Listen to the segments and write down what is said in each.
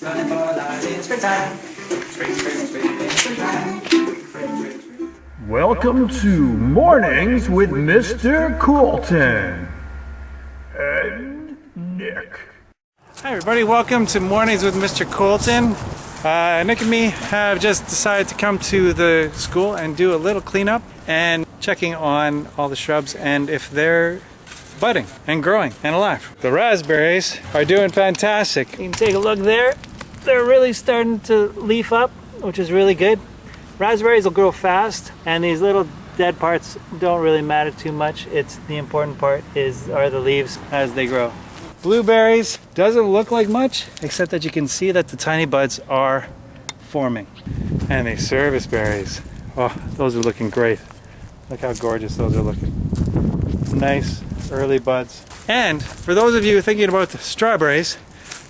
Running for our lives in springtime. Springtime. Welcome to Mornings with Mr. Kolton and Nick. Hi everybody, welcome to Mornings with Mr. Kolton. Nick and me have just decided to come to the school and do a little cleanup and checking on all the shrubs and if they're budding and growing and alive. The raspberries are doing fantastic. You can take a look there. They're really starting to leaf up, which is really good. Raspberries will grow fast, and these little dead parts don't really matter too much. It's the important part are the leaves as they grow. Blueberries doesn't look like much, except that you can see that the tiny buds are forming. And the service berries, oh, those are looking great. Look how gorgeous those are looking. Nice early buds. And for those of you thinking about the strawberries,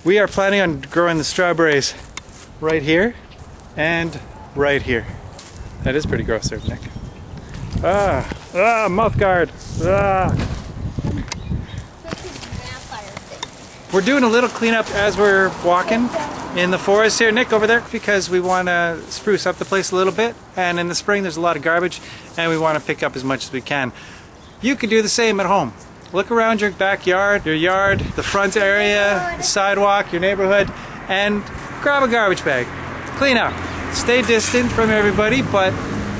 we are planning on growing the strawberries right here and right here. That is pretty gross there, Nick. Mouth guard. We're doing a little cleanup as we're walking in the forest here, Nick, over there, because we want to spruce up the place a little bit. And in the spring, there's a lot of garbage, and we want to pick up as much as we can. You can do the same at home. Look around your backyard, your yard, the front area, the sidewalk, your neighborhood, and grab a garbage bag. Clean up. Stay distant from everybody, but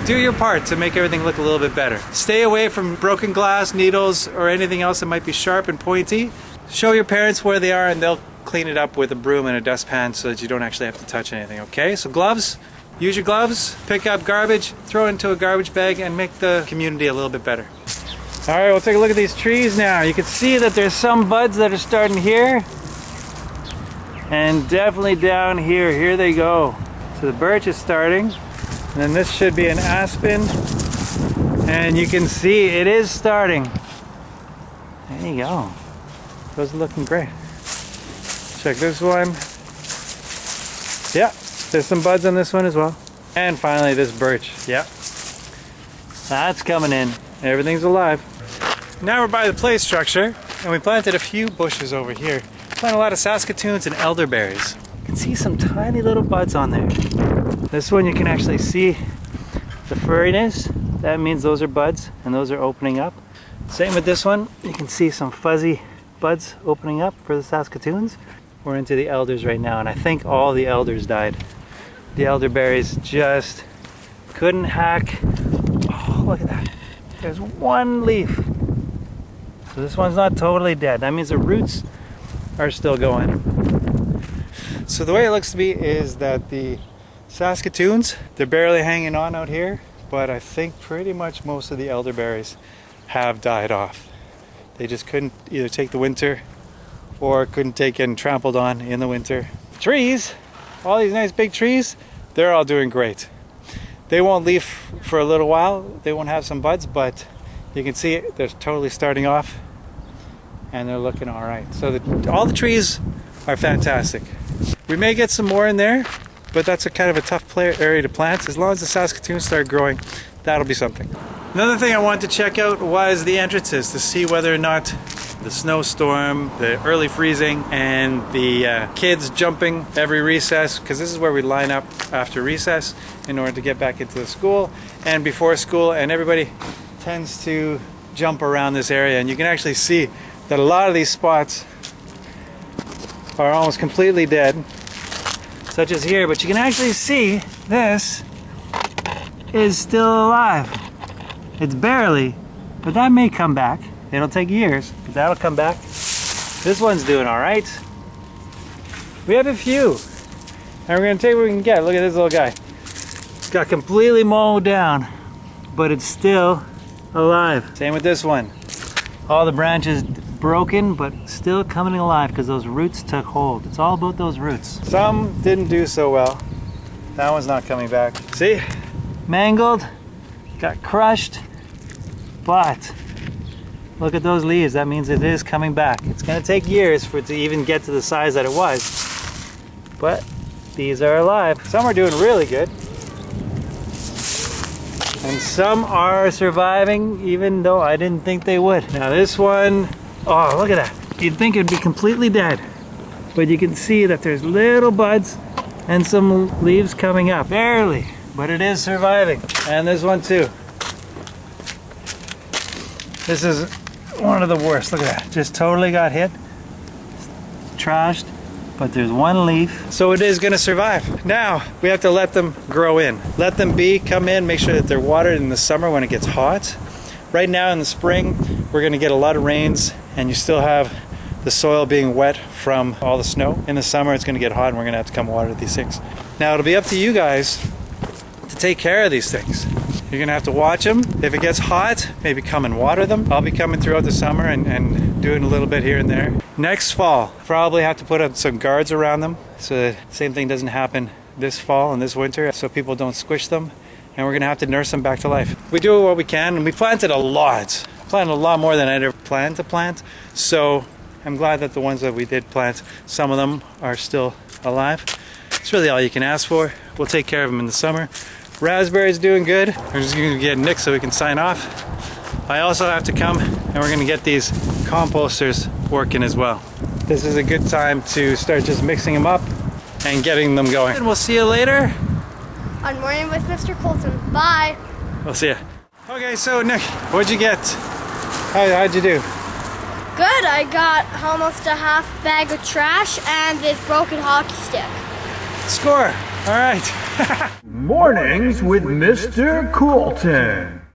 do your part to make everything look a little bit better. Stay away from broken glass, needles, or anything else that might be sharp and pointy. Show your parents where they are and they'll clean it up with a broom and a dustpan so that you don't actually have to touch anything, okay? So gloves, use your gloves, pick up garbage, throw it into a garbage bag, and make the community a little bit better. All right, we'll take a look at these trees now. You can see that there's some buds that are starting here and definitely down here. Here they go. So the birch is starting, and then this should be an aspen, and you can see it is starting. There you go. Those are looking great. Check this one. Yeah, there's some buds on this one as well. And finally this birch. Yeah, that's coming in. Everything's alive. Now we're by the play structure, and we planted a few bushes over here. Planted a lot of Saskatoons and elderberries. You can see some tiny little buds on there. This one you can actually see the furriness. That means those are buds, and those are opening up. Same with this one. You can see some fuzzy buds opening up for the Saskatoons. We're into the elders right now, and I think all the elders died. The elderberries just couldn't hack. Oh, look at that. There's one leaf. So this one's not totally dead. That means the roots are still going. So the way it looks to me is that the Saskatoons, they're barely hanging on out here, but I think pretty much most of the elderberries have died off. They just couldn't either take the winter or couldn't take getting trampled on in the winter. Trees, all these nice big trees, they're all doing great. They won't leaf for a little while. They won't have some buds, but you can see they're totally starting off and they're looking all right. So all the trees are fantastic. We may get some more in there, but that's a kind of a tough area to plant. As long as the Saskatoons start growing, that'll be something. Another thing I wanted to check out was the entrances to see whether or not the snowstorm, the early freezing, and the kids jumping every recess, because this is where we line up after recess in order to get back into the school and before school, and everybody tends to jump around this area, and you can actually see that a lot of these spots are almost completely dead, such as here, but you can actually see this is still alive. It's barely, but that may come back. It'll take years, but that'll come back. This one's doing all right. We have a few, and we're gonna take what we can get. Look at this little guy. It's got completely mowed down, but it's still alive. Same with this one. All the branches broken, but still coming alive because those roots took hold. It's all about those roots. Some didn't do so well. That one's not coming back. See? Mangled, got crushed, but look at those leaves. That means it is coming back. It's gonna take years for it to even get to the size that it was, but these are alive. Some are doing really good, and some are surviving even though I didn't think they would. Now this one, oh, look at that. You'd think it'd be completely dead, but you can see that there's little buds and some leaves coming up. Barely, but it is surviving. And there's one too. This is one of the worst. Look at that. Just totally got hit. Trashed. But there's one leaf. So it is gonna survive. Now, we have to let them grow in. Let them come in, make sure that they're watered in the summer when it gets hot. Right now in the spring, we're gonna get a lot of rains and you still have the soil being wet from all the snow. In the summer, it's gonna get hot and we're gonna have to come water these things. Now, it'll be up to you guys to take care of these things. You're gonna have to watch them. If it gets hot, maybe come and water them. I'll be coming throughout the summer and doing a little bit here and there. Next fall, probably have to put up some guards around them so that same thing doesn't happen this fall and this winter, so people don't squish them. And we're gonna have to nurse them back to life. We do what we can, and we planted a lot. Planted a lot more than I'd ever planned to plant. So I'm glad that the ones that we did plant, some of them are still alive. It's really all you can ask for. We'll take care of them in the summer. Raspberry's doing good. We're just gonna get Nick so we can sign off. I also have to come and we're gonna get these composters working as well. This is a good time to start just mixing them up and getting them going. And we'll see you later on Morning with Mr. Kolton. Bye. We'll see you. Okay, so Nick, what'd you get? How'd you do? Good. I got almost a half bag of trash and this broken hockey stick. Score. All right. Mornings with Mr. Kolton.